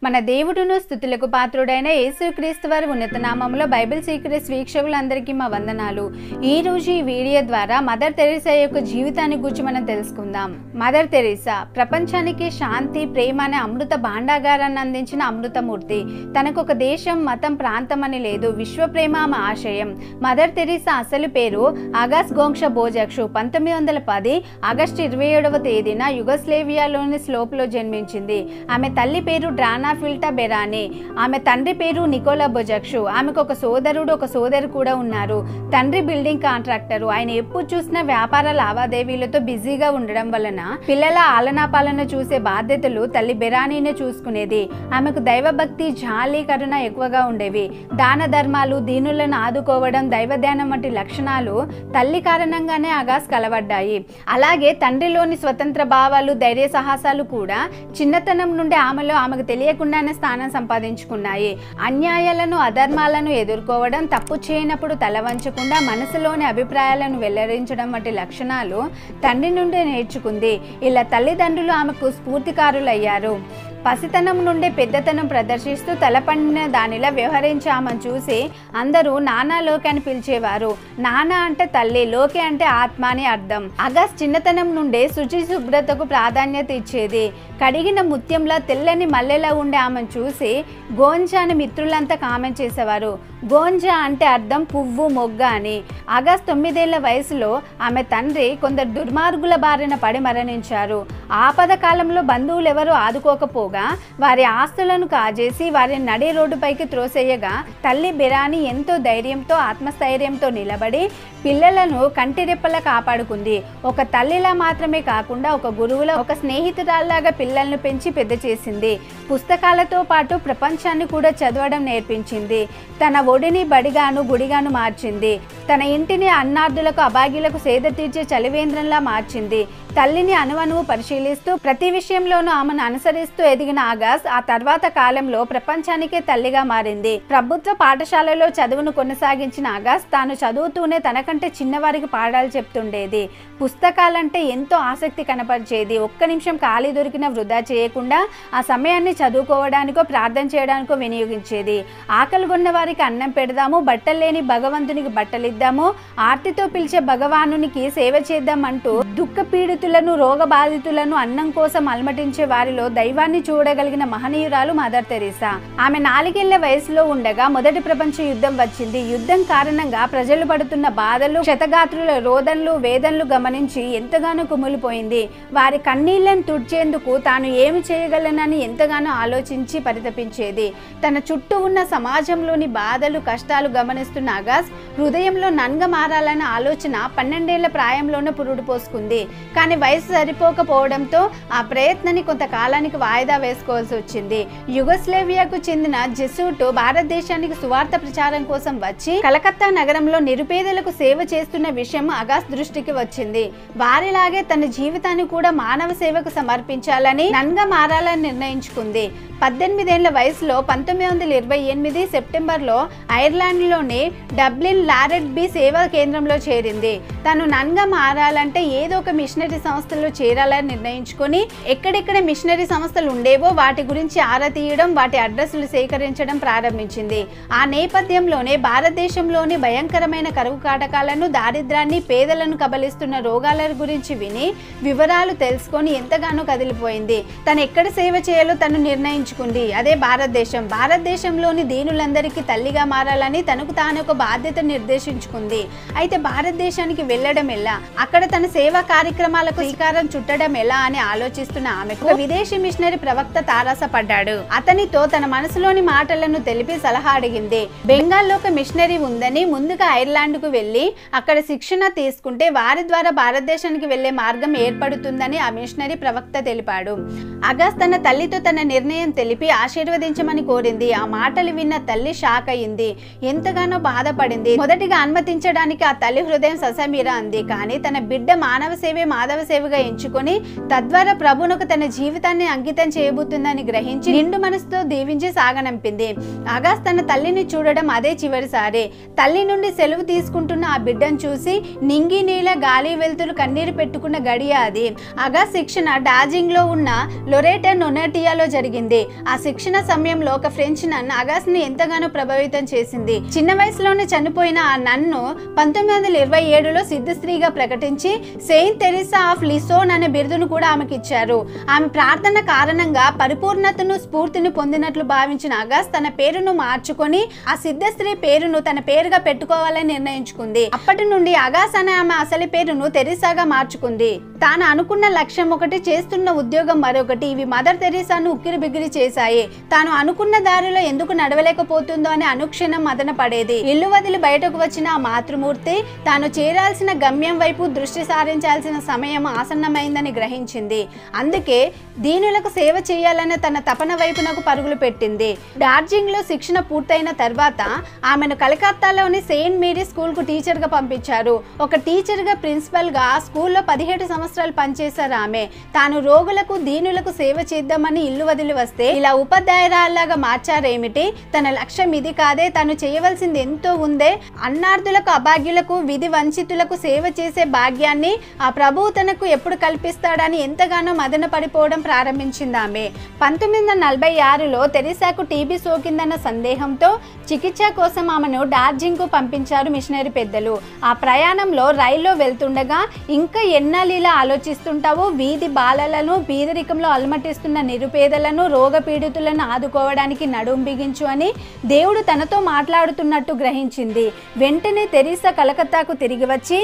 మన దేవుడును స్తుతులకు పాత్రుడైన యేసుక్రీస్తు వారి ఉన్నత నామములో బైబిల్ సీక్రెట్స్ వీక్షకులందరికీ మా వందనాలు. ఈ రోజు ఈ వీడియో ద్వారా మదర్ తెరీసా యొక్క జీవితాన్ని గురించి మనం తెలుసుకుందాం. మదర్ తెరీసా ప్రపంచానికి శాంతి, ప్రేమ అనే అమృత భాండాగారాన్ని అందించిన అమృతమూర్తి. తనకు ఒక దేశం, మతం, ప్రాంతం అని లేదు. విశ్వ ప్రేమ ఆమె ఆశయం. మదర్ తెరీసా అసలు పేరు అగాస్ గోంక్ష బోజాక్షు. 1910 ఆగస్టు 27వ తేదీన యుగస్లేవియాలోని స్లోప్లో జన్మించింది. ఆమె తల్లి పేరు డ్రానా ఫిల్టా బెరానీ. ఆమె తండ్రి పేరు నికోలా బొజాక్షు. ఆమెకు ఒక సోదరుడు, ఒక సోదరి కూడా ఉన్నారు. తండ్రి బిల్డింగ్ కాంట్రాక్టరు. ఆయన ఎప్పుడు చూసినా వ్యాపార లావాదేవీలతో బిజీగా ఉండడం వలన పిల్లల ఆలనాపాలన చూసే బాధ్యతలు తల్లి బెరానీనే చూసుకునేది. ఆమెకు దైవభక్తి, జాలి, కరుణ ఎక్కువగా ఉండేవి. దాన ధర్మాలు, దీనులను ఆదుకోవడం, దైవధ్యానం వంటి లక్షణాలు తల్లి కారణంగానే అగాస్ కలవడ్డాయి. అలాగే తండ్రిలోని స్వతంత్ర భావాలు, ధైర్య సాహసాలు కూడా చిన్నతనం నుండి ఆమెకు తెలియకుండానే స్థానం సంపాదించుకున్నాయి. అన్యాయాలను, అధర్మాలను ఎదుర్కోవడం, తప్పు చేయనప్పుడు తల వంచకుండా మనసులోని అభిప్రాయాలను వెల్లడించడం వంటి లక్షణాలు తండ్రి నుండి నేర్చుకుంది. ఇలా తల్లిదండ్రులు ఆమెకు స్ఫూర్తికారులయ్యారు. పసితనం నుండి పెద్దతనం ప్రదర్శిస్తూ తలపండిన దానిలా వ్యవహరించి ఆమెను చూసి అందరూ నానా లోకి అని పిలిచేవారు. నానా అంటే తల్లి, లోకి అంటే ఆత్మ అని అర్థం. అగాస్ చిన్నతనం నుండే శుచి శుభ్రతకు ప్రాధాన్యత ఇచ్చేది. కడిగిన ముత్యంలా తెల్లని మల్లెలా ఉండే ఆమెను చూసి గోంజా అని మిత్రులంతా కామెంట్ చేసేవారు. గోంజా అంటే అర్థం పువ్వు, మొగ్గ అని. అగాస్ 9 ఏళ్ల వయసులో ఆమె తండ్రి కొందరు దుర్మార్గుల బారిన పడి మరణించారు. ఆపద కాలంలో బంధువులు ఎవరు ఆదుకోకపోగా వారి ఆస్తులను కాజేసి వారిని నడి రోడ్డుపైకి త్రోసేయగా తల్లి బెరానీ ఎంతో ధైర్యంతో, ఆత్మస్థైర్యంతో నిలబడి పిల్లలను కంటిరెప్పలా కాపాడుకుంది. ఒక తల్లిలా మాత్రమే కాకుండా ఒక గురువులా, ఒక స్నేహితురాల్లాగా పిల్లలను పెంచి పెద్ద చేసింది. పుస్తకాలతో పాటు ప్రపంచాన్ని కూడా చదవడం నేర్పించింది. తన ఒడిని బడిగాను, గుడిగాను మార్చింది. తన ఇంటిని అన్నార్థులకు, అభాగ్యులకు సేద తీర్చే చలివేంద్రంలా మార్చింది. తల్లిని అణువణువు పరిశీలిస్తూ ప్రతి విషయంలోనూ ఆమెను అనుసరిస్తూ ఎదిగిన అగాస్ ఆ తర్వాత కాలంలో ప్రపంచానికే తల్లిగా మారింది. ప్రభుత్వ పాఠశాలలో చదువును కొనసాగించిన అగాస్ తాను చదువుతూనే తనకంటే చిన్నవారికి పాఠాలు చెప్తుండేది. పుస్తకాలంటే ఎంతో ఆసక్తి కనపరిచేది. ఒక్క నిమిషం ఖాళీ దొరికిన వృధా చేయకుండా ఆ సమయాన్ని చదువుకోవడానికో, ప్రార్థన చేయడానికో వినియోగించేది. ఆకలి కొన్న వారికి అన్నం పెడదాము, బట్టలు లేని భగవంతునికి బట్టలిద్దాము, ఆర్తితో పిలిచే భగవానునికి సేవ చేద్దాం అంటూ దుఃఖ పీడితులను, రోగ బాధితులను అన్నం కోసం అలమటించే వారిలో దైవాన్ని చూడగలిగిన మహనీయురాలు మదర్ తెరీసా. ఆమె 4 ఏళ్ల వయసులో ఉండగా మొదటి ప్రపంచ యుద్ధం వచ్చింది. యుద్ధం కారణంగా ప్రజలు పడుతున్న బాధలు, క్షతగాత్రుల రోదనలు, వేదనలు గమనించి ఎంతగానో కుమిలిపోయింది. వారి కన్నీళ్లను తుడిచేందుకు తాను ఏమి చేయగలనని ఎంతగానో ఆలోచించి పరితపించేది. తన చుట్టూ ఉన్న సమాజంలోని బాధలు, కష్టాలు గమనిస్తున్న అగాస్ హృదయంలో నన్గా మారాలన్న ఆలోచన 12 ఏళ్ల ప్రాయంలోనే పురుడు పోసుకుంది. కానీ వయసు సరిపోకపోవడంతో ఆ ప్రయత్నాన్ని కొంతకాలానికి వాయిదా వేసుకోవాల్సి వచ్చింది. యుగస్లేవియాకు చెందిన జెసూట్ భారతదేశానికి సువార్త ప్రచారం కోసం వచ్చి కలకత్తా నగరంలో నిరుపేదలకు సేవ చేస్తున్న విషయం అగాస్ దృష్టికి వచ్చింది. వారిలాగే తన జీవితాన్ని కూడా మానవ సేవకు సమర్పించాలని, నన్గా మారాలని నిర్ణయించుకుంది. 18 ఏళ్ల వయసులో 1928 సెప్టెంబర్లో ఐర్లాండ్లోని డబ్లిన్ లారెట్ బి సేవా కేంద్రంలో చేరింది. తను నన్గా మారాలంటే ఏదో ఒక మిషనరీ సంస్థలో చేరాలని నిర్ణయించుకొని ఎక్కడెక్కడ మిషనరీ సంస్థలు ఉండేవో వాటి గురించి ఆరా తీయడం, వాటి అడ్రస్లు సేకరించడం ప్రారంభించింది. ఆ నేపథ్యంలోనే భారతదేశంలోని భయంకరమైన కరువు కాటకాలను, దారిద్ర్యాన్ని, పేదలను కబలిస్తున్న రోగాల గురించి విని వివరాలు తెలుసుకొని ఎంతగానో కదిలిపోయింది. తను ఎక్కడ సేవ చేయాలో తను నిర్ణయించుకుంది. అదే భారతదేశం. భారతదేశంలోని దీనులందరికీ తల్లిగా మారాలని తనకు తాను ఒక బాధ్యత నిర్దేశించుకుంది. అయితే భారతదేశానికి వెళ్లడం ఎలా, అక్కడ తన సేవా కార్యక్రమాలకు శ్రీకారం చుట్టడం ఎలా అని ఆలోచిస్తున్న ఆమెకు విదేశీ మిషనరీ ప్రవక్త తారసపడ్డాడు. అతనితో తన మనసులోని మాటలను తెలిపి సలహా అడిగింది. బెంగాల్లో ఒక మిషనరీ ఉందని, ముందుగా ఐర్లాండ్ కు వెళ్లి అక్కడ శిక్షణ తీసుకుంటే వారి ద్వారా భారతదేశానికి వెళ్లే మార్గం ఏర్పడుతుందని ఆ మిషనరీ ప్రవక్త తెలిపాడు. అగాస్ తన తల్లితో తన నిర్ణయం తెలిపి ఆశీర్వదించమని కోరింది. ఆ మాటలు విన్న తల్లి షాక్ అయింది. ఎంతగానో బాధపడింది. మొదటిగా అనుమతించడానికి ఆ తల్లి హృదయం ససమీరా అంది. కానీ తన బిడ్డ మానవ సేవే మాధవ సేవగా ఎంచుకొని తద్వారా ప్రభువునకు తన జీవితాన్ని అంకితం చేయబోతుందని గ్రహించి నిండు మనసుతో దీవించి సాగనంపింది. అగాస్ తన తల్లిని చూడడం అదే చివరిసారి. తల్లి నుండి సెలవు తీసుకుంటున్న ఆ బిడ్డను చూసి నింగి నీల గాలి వెలుతురు కన్నీరు పెట్టుకున్న గడియ అది. అగాస్ శిక్షణ డార్జిలింగ్ లో ఉన్న లొరేటా నొనాటియాలో జరిగింది. ఆ శిక్షణ సమయంలో ఒక ఫ్రెంచ్ నన్ అగాస్ ని ఎంతగానో ప్రభావితం చేసింది. చిన్న వయసులోనే చనిపోయిన ఆ నన్ను 1927లో సిద్ధస్త్రీగా ప్రకటించి సెయింట్ తెరీసా ఆఫ్ లిసోన్ అనే బిరుదును కూడా ఆమెకి ఇచ్చారు. ఆమె ప్రార్థన కారణంగా పరిపూర్ణతను స్ఫూర్తిని పొందినట్లు భావించిన అగాస్ తన పేరును మార్చుకొని ఆ సిద్ధస్త్రీ పేరును తన పేరుగా పెట్టుకోవాలని నిర్ణయించుకుంది. అప్పటి నుండి అగాస్ అనే ఆమె అసలు పేరును తెరీసాగా మార్చుకుంది. తాను అనుకున్న లక్ష్యం ఒకటి, చేస్తున్న ఉద్యోగం మరొకటి. ఇవి మదర్ తెరీసాను ఉక్కిరి బిగిరి చేశాయి. తాను అనుకున్న దారిలో ఎందుకు నడవలేకపోతుందో అని అనుక్షణం మదన పడేది. ఇల్లు వదిలి బయటకు వచ్చిన ఆ మాతృమూర్తి తాను చేరాల్సిన గమ్యం వైపు దృష్టి సారించాల్సిన సమయం ఆసన్నమైందని గ్రహించింది. అందుకే దీనులకు సేవ చేయాలనే తన తపన వైపునకు పరుగులు పెట్టింది. డార్జిలింగ్ లో శిక్షణ పూర్తయిన తర్వాత ఆమెను కలకత్తాలోని సెయింట్ మేరీ స్కూల్ కు టీచర్ గా పంపించారు. ఒక టీచర్ గా ప్రిన్సిపల్ గా స్కూల్లో 17 సంవత్సరాలు పనిచేశారు ఆమె. తాను రోగులకు దీనులకు సేవ చేద్దామని ఇల్లు వదిలి వస్తే ఇలా ఉపాధ్యాయురాల్లాగా మార్చారేమిటి? తన లక్ష్యం ఇది కాదే, తను చేయవలసింది ఎంతో ఉందే. అన్నార్థులకు, అభాగ్యులకు, విధి వంచితులకు సేవ చేసే భాగ్యాన్ని ఆ ప్రభువు తనకు ఎప్పుడు కల్పిస్తాడని ఎంతగానో మదన పడిపోవడం ప్రారంభించింది ఆమె. 1946లో తెరీసాకు టీబీ సోకిందన్న సందేహంతో చికిత్స కోసం ఆమెను డార్జిలింగ్ కు పంపించారు మిషనరీ పెద్దలు. ఆ ప్రయాణంలో రైల్లో వెళ్తుండగా ఇంకా ఎన్నాళ్ళు ఇలా ఆలోచిస్తుంటావో, వీధి బాలలను, బీదరికంలో అలమటిస్తున్న నిరుపేదలను, రోగ పీడితులను ఆదుకోవడానికి నడుం బిగించు అని దేవుడు తనతో మాట్లాడుతున్నట్టు గ్రహించింది. వెంటనే తెరీసా కలకత్తాకు తిరిగి వచ్చి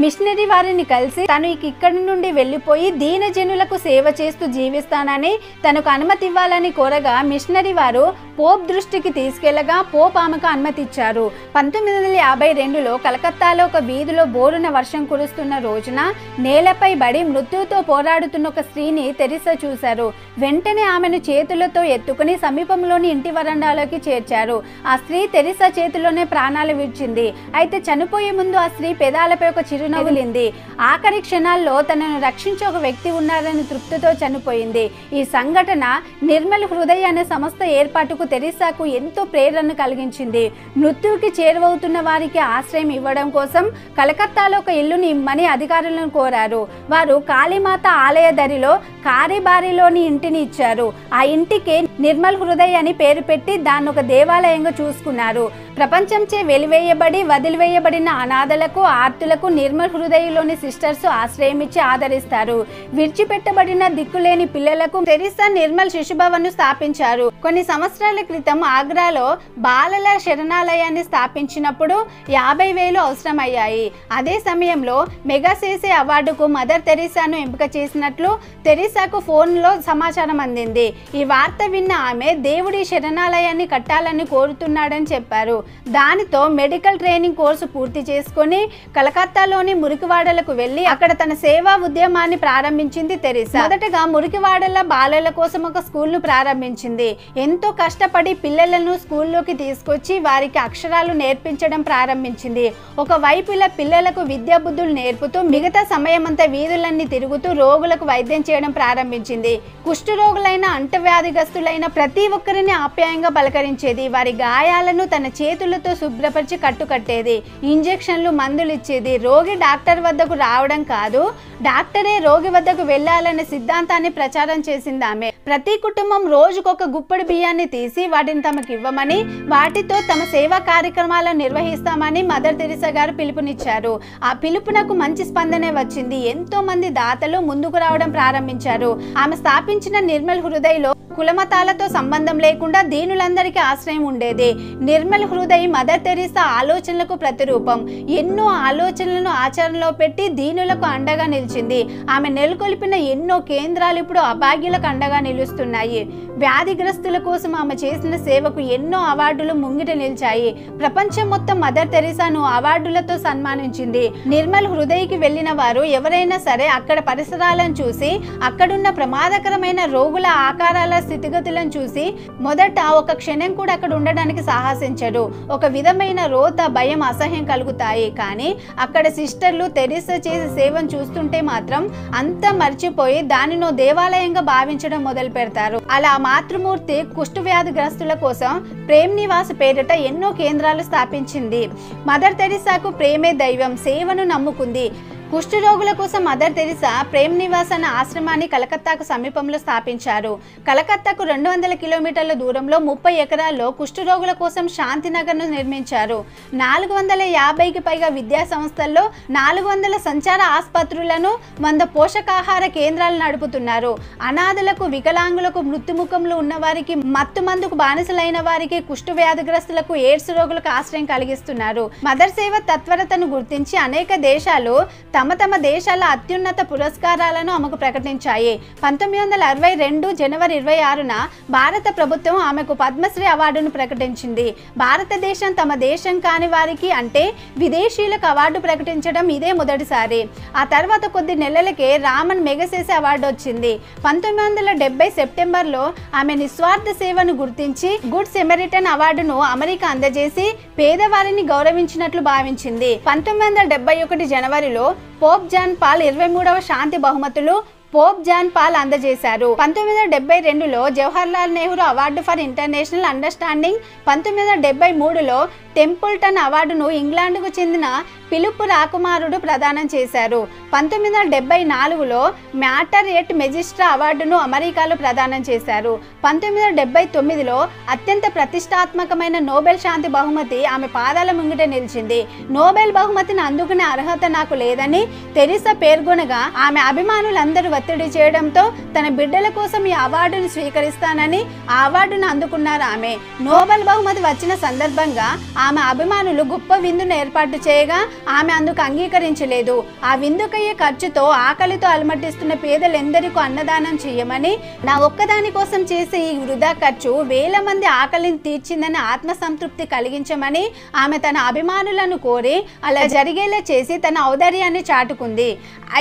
మిషనరీ వారిని కలిసి తను ఇక్కడి నుండి వెళ్ళిపోయి దీనజనులకు సేవ చేస్తూ జీవిస్తానని తనకు అనుమతి ఇవ్వాలని కోరగా మిషనరీ వారు పోప్ దృష్టికి తీసుకెళ్లగా పోప్ ఆమెకు అనుమతి ఇచ్చారు. 1952లో కలకత్తాలో ఒక వీధిలో బోరున వర్షం కురుస్తున్న రోజున నేలపై బడి మృత్యుతో పోరాడుతున్న ఒక స్త్రీని తెరీసా చూశారు. వెంటనే ఆమెను చేతులతో ఎత్తుకుని సమీపంలోని ఇంటి వరండాలోకి చేర్చారు. ఆ స్త్రీ తెరీసా చేతిలోనే ప్రాణాలు విడిచింది. అయితే చనిపోయే ముందు ఆ స్త్రీ పెదాలపై ఒక చిరునవ్వులింది. ఆఖరి క్షణాల్లో తనను రక్షించే ఒక వ్యక్తి ఉన్నారని తృప్తితో చనిపోయింది. ఈ సంఘటన నిర్మల్ హృదయ అనే సంస్థ ఏర్పాటుకు తెరీసాకు ఎంతో ప్రేరణ కలిగించింది. మృత్యువుకి చేరువవుతున్న వారికి ఆశ్రయం ఇవ్వడం కోసం కలకత్తాలో ఒక ఇల్లుని ఇమ్మని అధికారులను కోరారు. వారు కాళీమాత ఆలయ దరిలో కారిబారిలోని ఇంటిని ఇచ్చారు. ఆ ఇంటికి నిర్మల్ హృదయ అని పేరు పెట్టి దాన్ని ఒక దేవాలయంగా చూసుకున్నారు. ప్రపంచంచే వెలివేయబడి వదిలివేయబడిన అనాథలకు, ఆర్తులకు నిర్మల్ హృదయలోని సిస్టర్స్ ఆశ్రయం ఇచ్చి ఆదరిస్తారు. విడిచిపెట్టబడిన దిక్కులేని పిల్లలకు తెరీసా నిర్మల్ శిశుభవన్ స్థాపించారు. కొన్ని సంవత్సరాల క్రితం ఆగ్రాలో బాలల శరణాలయాన్ని స్థాపించినప్పుడు 50,000 అవసరమయ్యాయి. అదే సమయంలో మెగాసేసే అవార్డుకు మదర్ తెరీసాను ఎంపిక చేసినట్లు తెరీసాకు ఫోన్లో సమాచారం అందింది. ఈ వార్త విన్న ఆమె దేవుడి శరణాలయాన్ని కట్టాలని కోరుతున్నాడని చెప్పారు. దానితో మెడికల్ ట్రైనింగ్ కోర్సు పూర్తి చేసుకుని కలకత్తాలోని మురికివాడలకు వెళ్లి అక్కడ తన సేవా ఉద్యమాన్ని ప్రారంభించింది తెరీసా. మొదటగా మురికివాడల బాలల కోసం ఒక స్కూల్ను ప్రారంభించింది. ఎంతో కష్టపడి పిల్లలను స్కూల్లోకి తీసుకొచ్చి వారికి అక్షరాలు నేర్పించడం ప్రారంభించింది. ఒకవైపు ఇలా పిల్లలకు విద్యా బుద్ధులు నేర్పుతూ మిగతా సమయం అంతా వీధులన్నీ తిరుగుతూ రోగులకు వైద్యం చేయడం ప్రారంభించింది. కుష్ఠరోగులైన, అంటవ్యాధిగ్రస్తులైన ప్రతి ఒక్కరిని ఆప్యాయంగా పలకరించేది. వారి గాయాలను తన చేతులతో శుభ్రపరిచి కట్టుకట్టేది. ఇంజెక్షన్లు, మందులు ఇచ్చేది. రోగి డాక్టర్ వద్దకు రావడం కాదు, డాక్టరే రోగి వద్దకు వెళ్లాలనే సిద్ధాంతాన్ని ప్రచారం చేసింది ఆమె. ప్రతి కుటుంబం రోజుకొక గుప్పెడు బియ్యాన్ని తీసి వాటిని తమకు ఇవ్వమని, వాటితో తమ సేవా కార్యక్రమాలను నిర్వహిస్తామని మదర్ తెరీసా గారు పిలుపునిచ్చారు. ఆ పిలుపునకు మంచి స్పందనే వచ్చింది. ఎంతో మంది దాతలు ముందుకు రావడం ప్రారంభించారు. ఆమె స్థాపించిన నిర్మల్ హృదయలో కులమతాలతో సంబంధం లేకుండా దీనులందరికీ ఆశ్రయం ఉండేది. నిర్మల్ హృదయ మదర్ తెరీసా ఆలోచనలకు ప్రతిరూపం. ఎన్నో ఆలోచనలను ఆచరణలో పెట్టి దీనులకు అండగా నిలిచింది. ఆమె నెలకొల్పిన ఎన్నో కేంద్రాలు ఇప్పుడు అభాగ్యులకు అండగా నిలుస్తున్నాయి. వ్యాధిగ్రస్తుల కోసం ఆమె చేసిన సేవకు ఎన్నో అవార్డులు ముంగిట నిలిచాయి. ప్రపంచం మొత్తం మదర్ తెరీసాను అవార్డులతో సన్మానించింది. నిర్మల్ హృదయకి వెళ్లిన వారు ఎవరైనా సరే అక్కడ పరిసరాలను చూసి అక్కడున్న ప్రమాదకరమైన రోగుల ఆకారాల స్థితిగతులను చూసి మొదట ఒక క్షణం కూడా అక్కడ ఉండడానికి సాహసించరు. ఒక విధమైన రోత, భయం, అసహ్యం కలుగుతాయి. కానీ అక్కడ సిస్టర్లు తెరిసా చేసే సేవను చూస్తుంటే మాత్రం అంతా మర్చిపోయి దానినో దేవాలయంగా భావించడం మొదలు పెడతారు. అలా మాతృమూర్తి కుష్ఠవ్యాధిగ్రస్తుల కోసం ప్రేమ్ నివాస్ పేరిట ఎన్నో కేంద్రాలు స్థాపించింది. మదర్ తెరిసాకు ప్రేమే దైవం, సేవను నమ్ముకుంది. కుష్ఠరోగుల కోసం మదర్ తెరిసా ప్రేమ్ నివాస్ అన్న ఆశ్రమాన్ని కలకత్తాకు సమీపంలో స్థాపించారు. కలకత్తాకు 200 కిలోమీటర్ల దూరంలో 30 ఎకరాల్లో కుష్ఠరోగుల కోసం శాంతినగర్ను నిర్మించారు. 450కి పైగా విద్యా సంస్థల్లో 400 సంచార ఆసుపత్రులను, 100 పోషకాహార కేంద్రాలు నడుపుతున్నారు. అనాథలకు, వికలాంగులకు, మృత్యుముఖంలో ఉన్నవారికి, మత్తు మందుకు బానిసలైన వారికి, కుష్ఠవ్యాధిగ్రస్తులకు, ఎయిడ్స్ రోగులకు ఆశ్రయం కలిగిస్తున్నారు. మదర్ సేవ తత్పరతను గుర్తించి అనేక దేశాలు తమ దేశాల అత్యున్నత పురస్కారాలను ఆమెకు ప్రకటించాయి. 1962 జనవరి 26న భారత ప్రభుత్వం ఆమెకు పద్మశ్రీ అవార్డును ప్రకటించింది. భారతదేశం తమ దేశం కాని వారికి అంటే విదేశీయులకు అవార్డు ప్రకటించడం ఇదే మొదటిసారి. ఆ తర్వాత కొద్ది నెలలకే రామన్ మెగసెసే అవార్డు వచ్చింది. 1970 సెప్టెంబర్లో ఆమె నిస్వార్థ సేవను గుర్తించి గుడ్ సెమరిటన్ అవార్డును అమెరికా అందజేసి పేదవారిని గౌరవించినట్లు భావించింది. 1971 జనవరిలో పోప్ జాన్ పాల్ 23వ శాంతి బహుమతులు పోప్ జాన్ పాల్ అందజేశారు. 1972లో Jawaharlal Nehru award for international understanding, 1973లో టెంపుల్టన్ అవార్డును ఇంగ్లాండ్కు చెందిన పిలుపు రాకుమారుడు ప్రదానం చేశారు. 1974లో మ్యాటర్ ఎట్ మెజిస్ట్రా అవార్డును అమెరికాలో ప్రదానం చేశారు. 1979లో అత్యంత ప్రతిష్టాత్మకమైన నోబెల్ శాంతి బహుమతి ఆమె పాదాల ముంగిట నిలిచింది. నోబెల్ బహుమతిని అందుకునే అర్హత నాకు లేదని తెరిసా పేర్కొనగా ఆమె అభిమానులందరూ ఒత్తిడి చేయడంతో తన బిడ్డల కోసం ఈ అవార్డును స్వీకరిస్తానని ఆ అవార్డును అందుకున్నారు. ఆమె నోబెల్ బహుమతి వచ్చిన సందర్భంగా ఆమె అభిమానులు గొప్ప విందును ఏర్పాటు చేయగా ఆమె అందుకు అంగీకరించలేదు. ఆ విందుకయ్యే ఖర్చుతో ఆకలితో అలమటిస్తున్న పేదలెందరికీ అన్నదానం చేయమని, నా ఒక్కదాని కోసం చేసే ఈ వృధా ఖర్చు వేల మంది ఆకలిని తీర్చిందని ఆత్మసంతృప్తి కలిగించమని ఆమె తన అభిమానులను కోరి అలా జరిగేలా చేసి తన ఔదార్యాన్ని చాటుకుంది.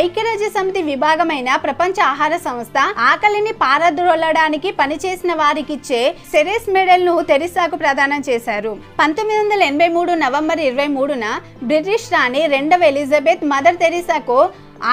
ఐక్యరాజ్య సమితి విభాగమైన ప్రపంచ ఆహార సంస్థ ఆకలిని పారద్రోలడానికి పనిచేసిన వారికిచ్చే సెరెస్ మెడల్ ను తెరిసాకు ప్రదానం చేశారు. 1983 నవంబర్ 23న బ్రిటిష్ రాణి 2వ ఎలిజబెత్ మదర్ తెరిసాకు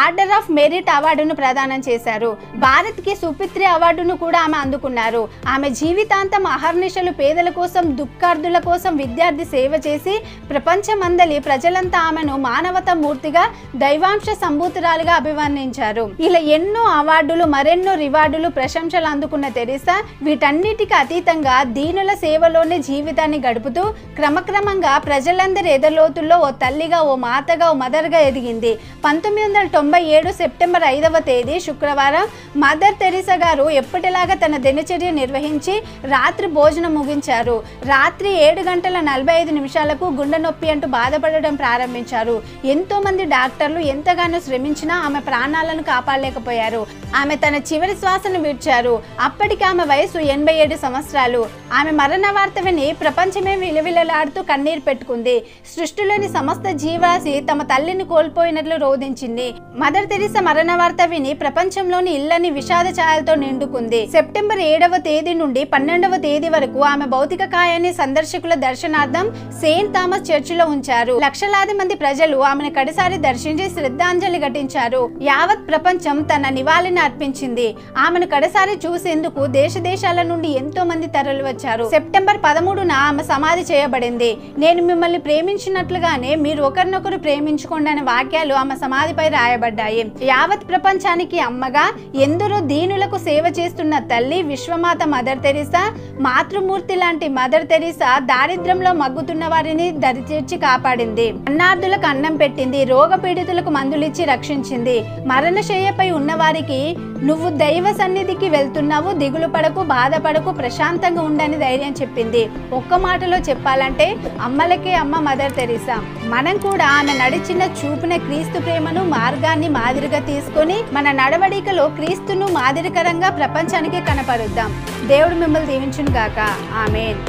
ఆర్డర్ ఆఫ్ మెరిట్ అవార్డును ప్రదానం చేశారు. భారత్కి సుపుత్రి అవార్డును కూడా ఆమె అందుకున్నారు. ఆమె జీవితాంతం అహర్నిశలు పేదల కోసం, దుఃఖార్దుల కోసం విద్యార్థి సేవ చేసి ప్రపంచమందలి ప్రజలంతా ఆమెను మానవతా మూర్తిగా, దైవాంశ సంభూతురాలుగా అభివర్ణించారు. ఇలా ఎన్నో అవార్డులు, మరెన్నో రివార్డులు, ప్రశంసలు అందుకున్న తెరిసా వీటన్నిటికీ అతీతంగా దీనుల సేవలోనే జీవితాన్ని గడుపుతూ క్రమక్రమంగా ప్రజలందరి ఎదలోతుల్లో ఓ తల్లిగా, ఓ మాతగా, ఓ మదర్గా ఎదిగింది. 1997 సెప్టెంబర్ 5వ తేదీ శుక్రవారం మదర్ తెరిసా గారు ఎప్పటిలాగా తన దినచర్య నిర్వహించి రాత్రి భోజనం ముగించారు. రాత్రి 7:45 గుండె నొప్పి అంటూ బాధపడడం ప్రారంభించారు. ఎంతో మంది డాక్టర్లు ఎంతగానో శ్రమించినా ఆమె ప్రాణాలను కాపాడలేకపోయారు. ఆమె తన చివరి శ్వాసను విడిచారు. అప్పటికి ఆమె వయసు 87 సంవత్సరాలు. ఆమె మరణ వార్త విని ప్రపంచమే విలవిలలాడుతూ కన్నీరు పెట్టుకుంది. సృష్టిలోని సమస్త జీవరాశి తమ తల్లిని కోల్పోయినట్లు రోధించింది. మదర్ తెరిసా మరణ వార్త విని ప్రపంచంలోని ఇళ్లని విషాద ఛాయలతో నిండుకుంది. సెప్టెంబర్ 7వ తేదీ నుండి 12వ తేదీ వరకు ఆమె భౌతిక కాయాన్ని సందర్శకుల దర్శనార్థం సెయింట్ థామస్ చర్చిలో ఉంచారు. లక్షలాది మంది ప్రజలు ఆమెను కడిసారి దర్శించి శ్రద్ధాంజలి ఘటించారు. యావత్ ప్రపంచం తన నివాళిని అర్పించింది. ఆమెను కడసారి చూసేందుకు దేశ దేశాల నుండి ఎంతో మంది తరలి వచ్చారు. సెప్టెంబర్ 13న ఆమె సమాధి చేయబడింది. నేను మిమ్మల్ని ప్రేమించినట్లుగానే మీరు ఒకరినొకరు ప్రేమించుకోండి అనే వాక్యాలు ఆమె సమాధిపై రాయబడ్డాయి. యావత్ ప్రపంచానికి అమ్మగా, ఎందరో దీనులకు సేవ చేస్తున్న తల్లి విశ్వమాత మదర్ తెరిసా, మాతృమూర్తి లాంటి మదర్ తెరిసా దారిద్ర్యంలో మగ్గుతున్న వారిని దరిచేర్చి కాపాడింది. అన్నార్థులకు అన్నం పెట్టింది. రోగ పీడితులకు మందులిచ్చి రక్షించింది. మరణశయ్యపై ఉన్న వారికి నువ్వు దైవ సన్నిధికి వెళ్తున్నావు, దిగులు పడకు, బాధపడకు, ప్రశాంతంగా ఉండని ధైర్యం చెప్పింది. ఒక్క మాటలో చెప్పాలంటే అమ్మలకే అమ్మ మదర్ తెరిసా. మనం కూడా ఆమె నడిచిన చూపిన క్రీస్తు ప్రేమను, మార్గాన్ని మాదిరిగా తీసుకొని మన నడవడికలో క్రీస్తును మాదిరికరంగా ప్రపంచానికి కనపరుద్దాం. దేవుడు మిమ్మల్ని దీవించును గాక. ఆమేన్.